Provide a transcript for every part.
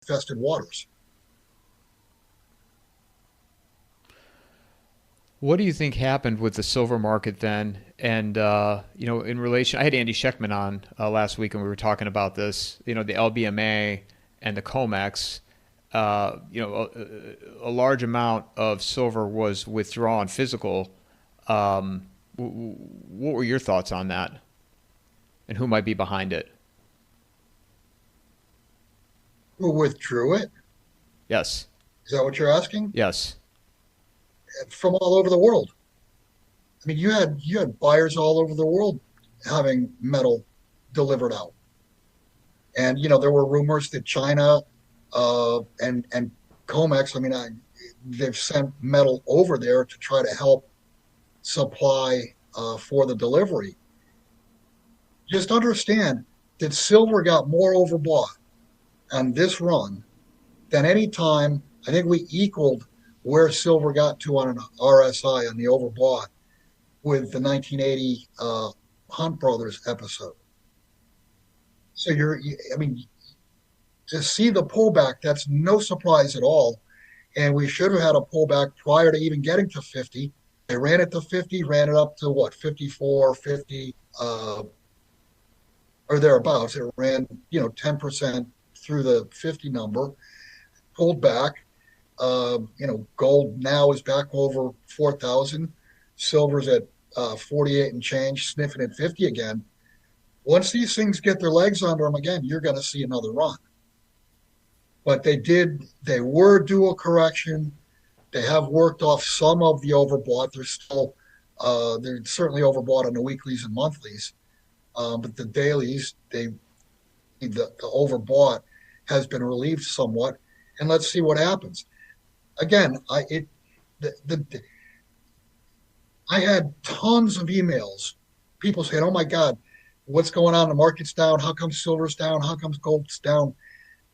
infested waters. What do you think happened with the silver market then? And in relation, I had Andy Scheckman on last week, and we were talking about this. The LBMA and the COMEX. A large amount of silver was withdrawn physical. What were your thoughts on that, and who might be behind it? Who withdrew it? Yes, Is that what you're asking? yes. From all over the world. I mean, you had buyers all over the world having metal delivered out, and there were rumors that China and Comex. I mean, they've sent metal over there to try to help supply for the delivery. Just understand that silver got more overbought on this run than any time. I think we equaled where silver got to on an RSI on the overbought with the 1980 Hunt Brothers episode. So I mean, to see the pullback, that's no surprise at all. And we should have had a pullback prior to even getting to 50. They ran it to 50, ran it up to what, 54, 50, or thereabouts. It ran, 10% through the 50 number, pulled back. Gold now is back over 4,000. Silver's at 48 and change, sniffing at 50 again. Once these things get their legs under them again, you're going to see another run. But they were due a correction. They have worked off some of the overbought. They're certainly overbought on the weeklies and monthlies. But the dailies, the overbought has been relieved somewhat. And let's see what happens. Again, I had tons of emails, people saying, "Oh my God, what's going on? The market's down. How come silver's down? How come gold's down?"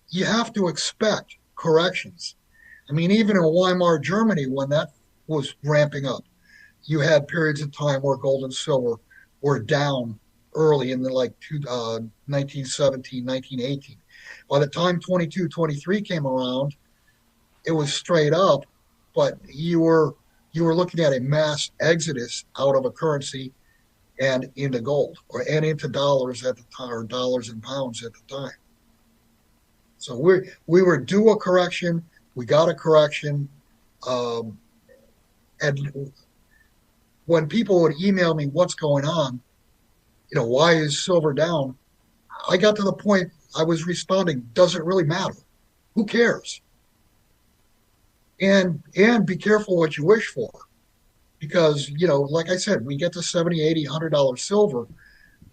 You have to expect corrections. I mean, even in Weimar Germany, when that was ramping up, you had periods of time where gold and silver were down early in the 1917, 1918. By the time 22, 23 came around, it was straight up, but you were looking at a mass exodus out of a currency and into gold and into dollars at the time, or dollars and pounds at the time. So we were due a correction. We got a correction. Um, and when people would email me, "What's going on? Why is silver down?" I got to the point I was responding, "Does it really matter? Who cares?" And be careful what you wish for, because like I said, we get to 70, 80, $100 silver,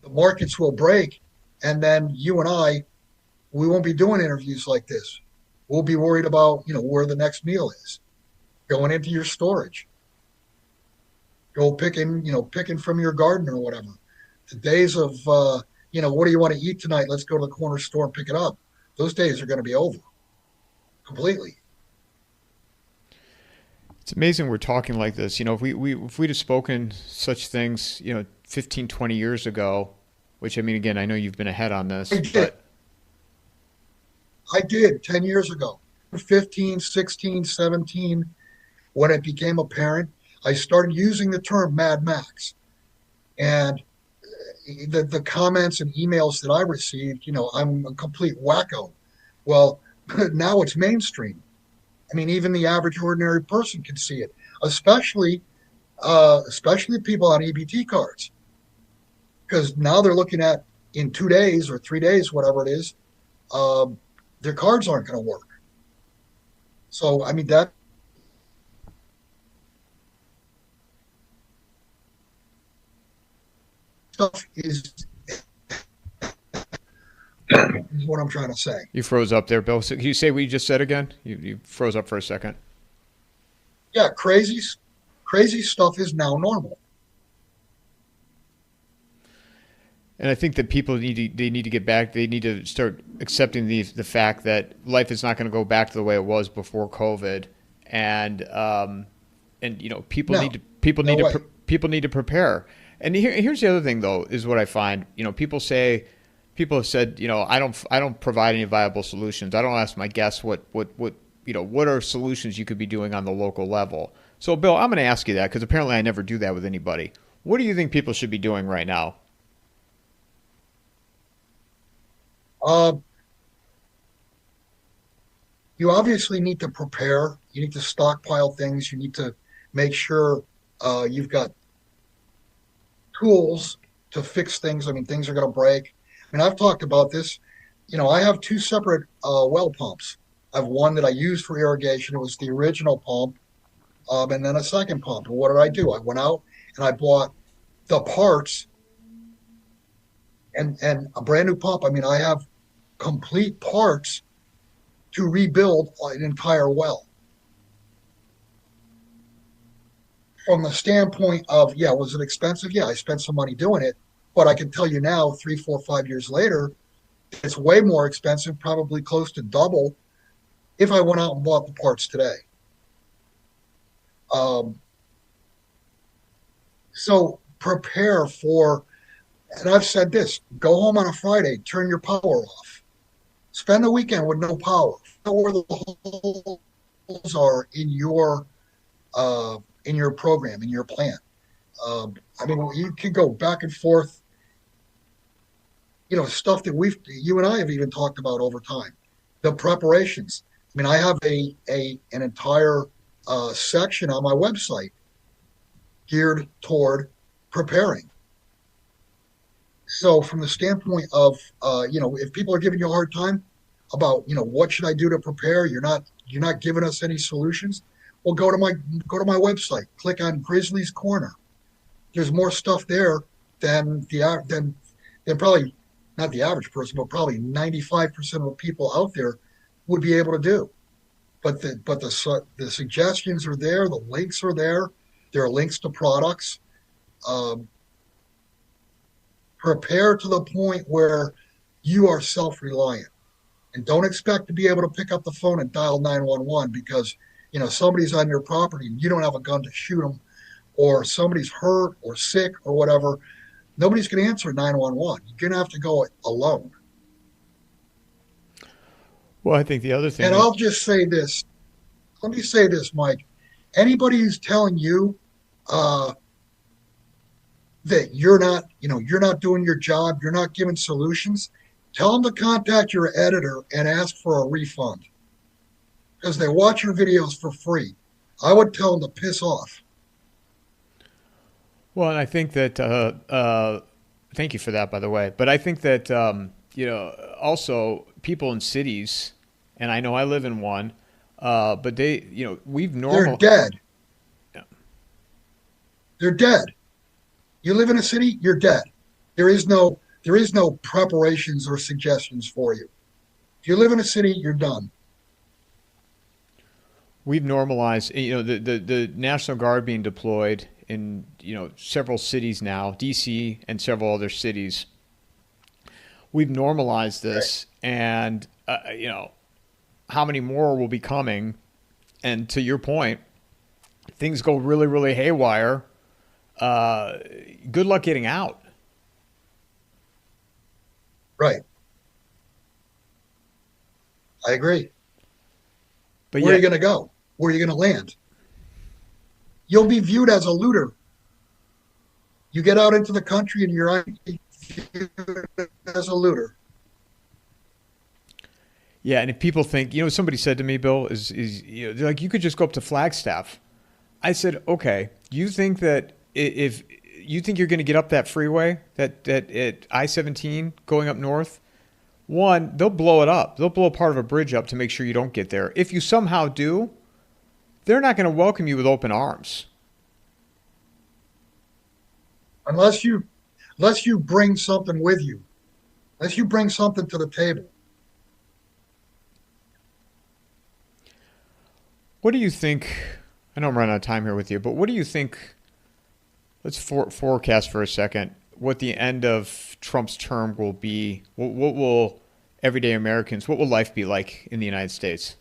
the markets will break, and then you and I, we won't be doing interviews like this. We'll be worried about where the next meal is, going into your storage, go picking from your garden or whatever. The days of what do you want to eat tonight, let's go to the corner store and pick it up, those days are going to be over completely. It's amazing we're talking like this. If we'd have spoken such things, 15, 20 years ago, which I mean, again, I know you've been ahead on I this, did. but I did 10 years ago, 15, 16, 17. When it became apparent, I started using the term Mad Max. And the comments and emails that I received, I'm a complete wacko. Well, now it's mainstream. I mean, even the average ordinary person can see it, especially especially people on EBT cards, because now they're looking at, in 2 days or 3 days, whatever it is, um, their cards aren't going to work. So, I mean, that stuff is what I'm trying to say. you froze up there, Bill. So can you say what you just said again? You froze up for a second. Yeah, crazy stuff is now normal. And I think that people need to get back. They need to start accepting the fact that life is not going to go back to the way it was before COVID, and people No, need to people no need to way. people need to prepare. And here's the other thing, though, is what I find. People say people have said, I don't provide any viable solutions. I don't ask my guests what are solutions you could be doing on the local level. So, Bill, I'm going to ask you that because apparently I never do that with anybody. What do you think people should be doing right now? Uh, you obviously need to prepare. You need to stockpile things. You need to make sure you've got tools to fix things. I mean, things are going to break. I mean, I've talked about this. I have two separate well pumps. I have one that I use for irrigation. It was the original pump, and then a second pump. And what did I do? I went out and I bought the parts and a brand new pump. I mean, I have complete parts to rebuild an entire well. From the standpoint of, yeah, was it expensive? Yeah, I spent some money doing it, but I can tell you now, 3, 4, 5 years later, it's way more expensive, probably close to double if I went out and bought the parts today. Um, so prepare for, and I've said this: go home on a Friday, turn your power off, spend the weekend with no power. Know where the holes are in your program, in your plan. I mean, you can go back and forth, stuff that you and I have even talked about over time. The preparations. I mean, I have an entire section on my website geared toward preparing. So, from the standpoint of, if people are giving you a hard time about, what should I do to prepare, you're not giving us any solutions. Well, go to my website, click on Grizzly's Corner. There's more stuff there than than probably not the average person, but probably 95% of the people out there would be able to do. But the suggestions are there, the links are there. There are links to products. Um, Prepare to the point where you are self-reliant, and don't expect to be able to pick up the phone and dial 911 because somebody's on your property and you don't have a gun to shoot them, or somebody's hurt or sick or whatever. Nobody's going to answer 911. You're going to have to go alone. Well, I think the other thing And that I'll just say this. Let me say this, Mike. Anybody who's telling you uh, that you're not doing your job, you're not giving solutions, tell them to contact your editor and ask for a refund because they watch your videos for free. I would tell them to piss off. Well, and I think that thank you for that, by the way. But I think that also people in cities, and I know I live in one, but we've They're normal. dead. Yeah. They're dead. You live in a city, you're dead. There is no preparations or suggestions for you. If you live in a city, you're done. We've normalized, the National Guard being deployed in, several cities now, DC and several other cities. We've normalized Right. this, and how many more will be coming? And to your point, things go really, really haywire. Uh, Good luck getting out. Right. I agree. But Where are you yet, going to go? Where are you going to land? You'll be viewed as a looter. You get out into the country and you're viewed as a looter. yeah, and if people think, somebody said to me, Bill, is they're like, you could just go up to Flagstaff. I said, okay, you think that if you think you're going to get up that freeway, that at I-17 going up north, one, they'll blow it up. They'll blow part of a bridge up to make sure you don't get there. If you somehow do, they're not going to welcome you with open arms. Unless you bring something with you. Unless you bring something to the table. What do you think? I know I'm running out of time here with you, but what do you think? Let's forecast for a second what the end of Trump's term will be. What will everyday Americans, what will life be like in the United States?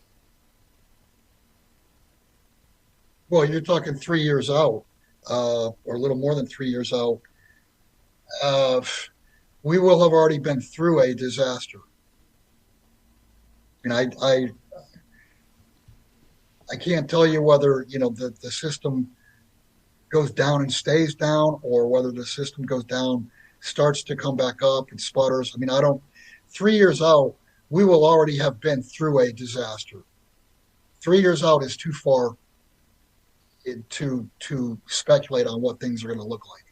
Well, you're talking 3 years out, or a little more than 3 years out. Uh, we will have already been through a disaster. And I can't tell you whether, the system goes down and stays down, or whether the system goes down, starts to come back up and sputters. I mean, I don't, 3 years out, we will already have been through a disaster. 3 years out is too far to speculate on what things are going to look like.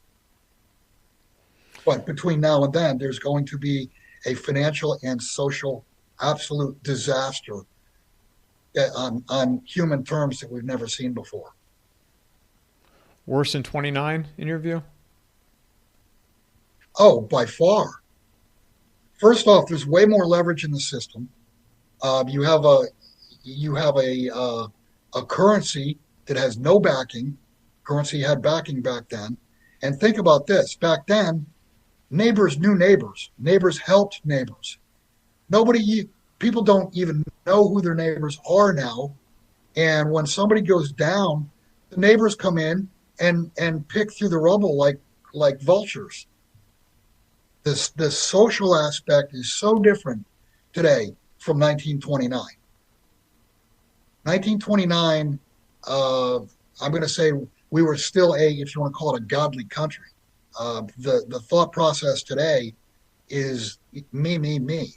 But between now and then, there's going to be a financial and social absolute disaster on human terms that we've never seen before. Worse than 29 in your view? Oh, by far. First off, there's way more leverage in the system. You have a currency that has no backing. Currency had backing back then. And think about this: back then, neighbors knew neighbors. Neighbors helped neighbors. Nobody, people don't even know who their neighbors are now. And when somebody goes down, the neighbors come in and pick through the rubble like vultures. This social aspect is so different today from 1929. 1929, I'm going to say we were still if you want to call it, a godly country. The thought process today is me, me, me.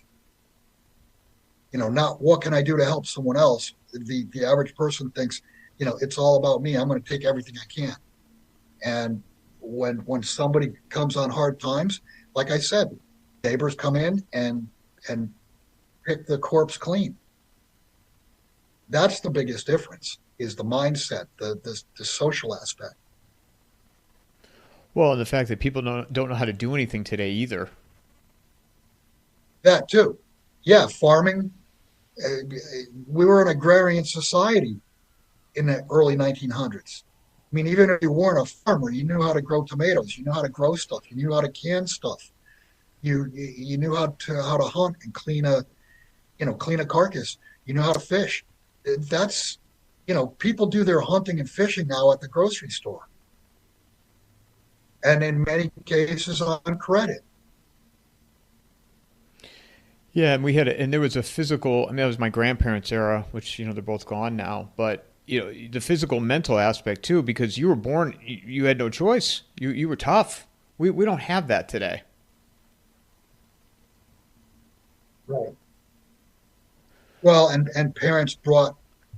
Not what can I do to help someone else. The average person thinks, it's all about me. I'm going to take everything I can. And when somebody comes on hard times, like I said, neighbors come in and pick the corpse clean. That's the biggest difference, is the mindset, the social aspect. Well, and the fact that people don't know how to do anything today either. That too. Yeah, farming. We were an agrarian society in the early 1900s. I mean, even if you weren't a farmer, you knew how to grow tomatoes. You knew how to grow stuff. You knew how to can stuff. You knew how to hunt and clean a carcass. You knew how to fish. That's people do their hunting and fishing now at the grocery store, and in many cases on credit. Yeah, and and there was a physical. I mean, that was my grandparents' era, which they're both gone now. But the physical, mental aspect too, because you were born, you had no choice. You were tough. We don't have that today. Right. Well, and parents brought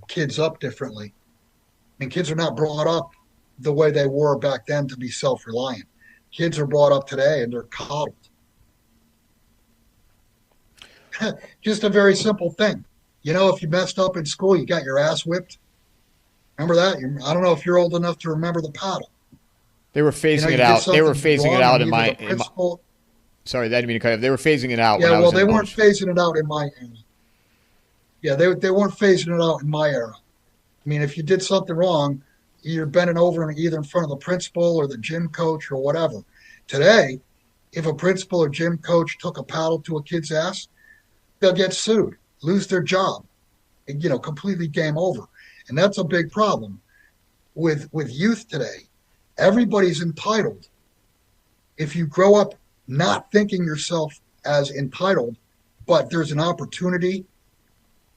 kids up differently. I mean, kids are not brought up the way they were back then to be self-reliant. Kids are brought up today and they're coddled. Just a very simple thing. If you messed up in school, you got your ass whipped. Remember that? I don't know if you're old enough to remember the paddle. They were phasing it You did out. They were something phasing it wrong, out and in either the in my. principal. Sorry, that didn't mean to cut you off. They were phasing it out when Yeah, I well, was they in weren't homes. phasing it out in my era. Yeah, they weren't phasing it out in my era. I mean, if you did something wrong, you're bending over and either in front of the principal or the gym coach or whatever. Today, if a principal or gym coach took a paddle to a kid's ass, they'll get sued, lose their job, completely game over. And that's a big problem with youth today. Everybody's entitled. If you grow up not thinking yourself as entitled, but there's an opportunity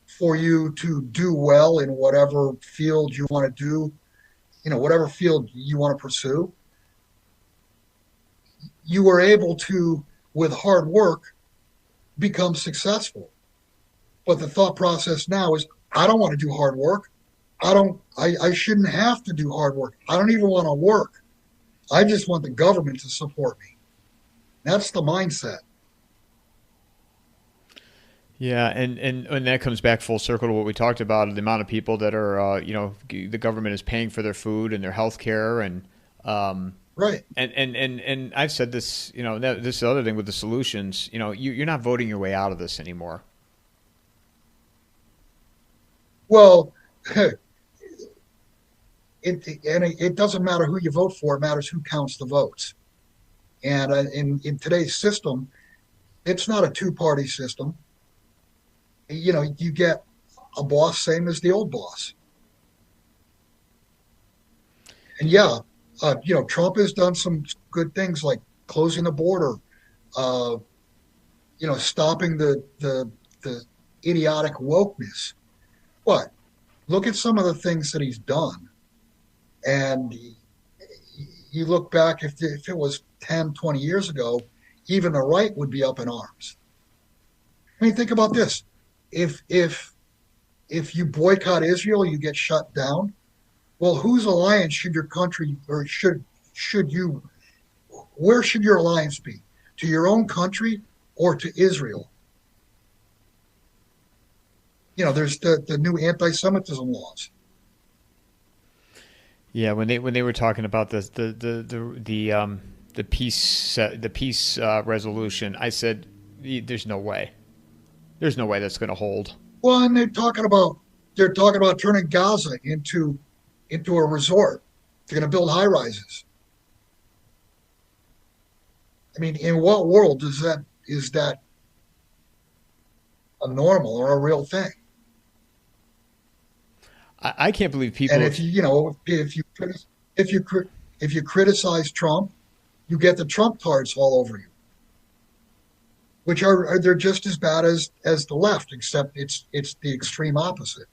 for you to do well in whatever field you want to do, whatever field you want to pursue, you are able to, with hard work, become successful. But the thought process now is, I don't want to do hard work. I shouldn't have to do hard work. I don't even want to work. I just want the government to support me. That's the mindset. Yeah, and that comes back full circle to what we talked about, the amount of people that are, the government is paying for their food and their health care. Right. And I've said this, this other thing with the solutions, you're not voting your way out of this anymore. Well, it doesn't matter who you vote for. It matters who counts the votes. And in today's system, it's not a two-party system. You get a boss same as the old boss. And yeah, Trump has done some good things like closing the border, uh, stopping the idiotic wokeness. What? Look at some of the things that he's done. And you look back, if it was 10, 20 years ago, even the right would be up in arms. I mean, think about this. If if if you boycott Israel, you get shut down. Well, whose alliance should your country or should you where should your alliance be? To your own country or to Israel? There's the new anti-Semitism laws. Yeah, when they were talking about the peace resolution, I said, "There's no way. There's no way that's going to hold." Well, and they're talking about turning Gaza into a resort. They're going to build high rises. I mean, in what world is that a normal or a real thing? I can't believe And people. if if you if you criticize Trump, you get the Trump cards all over you, which are they're just as bad as the left, except it's the extreme opposite.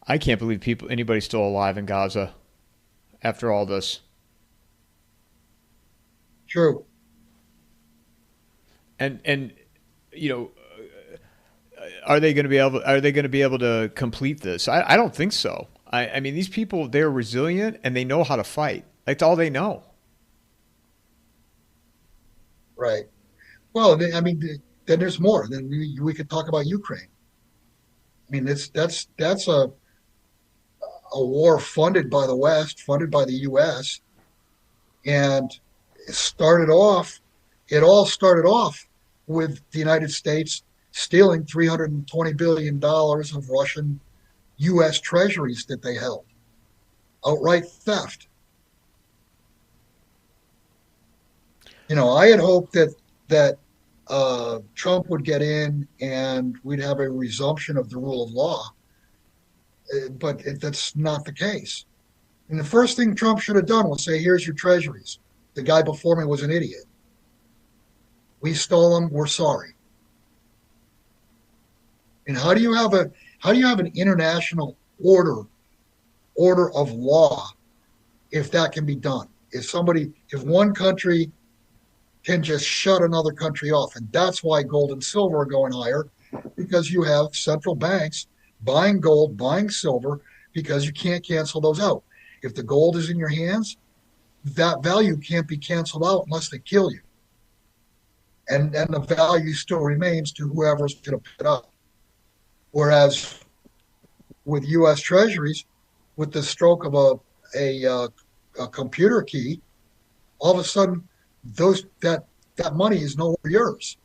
I can't believe anybody's still alive in Gaza after all this. True. And you know, are they going to be able? Are they going to be able to complete this? I don't think so. I mean, these people, they're resilient and they know how to fight. That's all they know. Right. Well, I mean, then there's more. Then we could talk about Ukraine. I mean, that's a war funded by the West, funded by the U.S., and it started off. It all started off with the United States stealing $320 billion of Russian U.S. treasuries that they held. Outright theft. I had hoped that Trump would get in and we'd have a resumption of the rule of law, but that's not the case. And the first thing Trump should have done was say, "Here's your treasuries. The guy before me was an idiot. We stole them. We're sorry." And how do you have an international order of law if that can be done? If one country can just shut another country off, and that's why gold and silver are going higher, because you have central banks buying gold, buying silver, because you can't cancel those out. If the gold is in your hands, that value can't be canceled out unless they kill you, and the value still remains to whoever's going to pick it up. Whereas with U.S. Treasuries, with the stroke of a computer key, all of a sudden that money is no longer yours.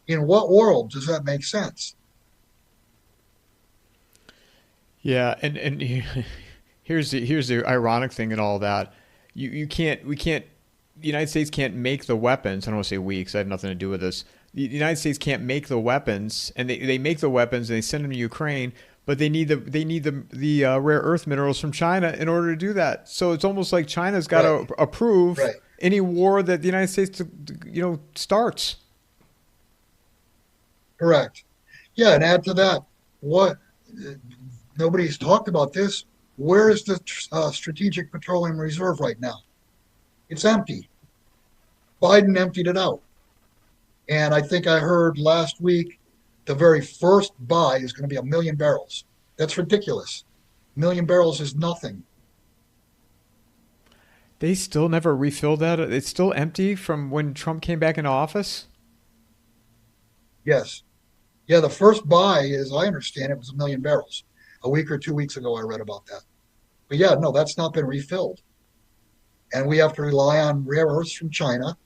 In what world does that make sense? Yeah, and here's the ironic thing in all that. You can't we can't the United States can't make the weapons. I don't want to say we because I have nothing to do with this. The United States can't make the weapons, and they make the weapons and they send them to Ukraine, but they need the rare earth minerals from China in order to do that. So it's almost like China's got Right, to approve right, any war that the United States starts. correct. Yeah, and add to that, what nobody's talked about this. Where is the Strategic Petroleum Reserve right now? It's empty. Biden emptied it out. And I think I heard last week the very first buy is going to be 1 million barrels. That's ridiculous. 1 million barrels is nothing. They still never refilled that. It's still empty from when Trump came back into office. Yes. Yeah, the first buy, as I understand it, was 1 million barrels. A week or 2 weeks ago, I read about that. But yeah, no, that's not been refilled. And we have to rely on rare earths from China.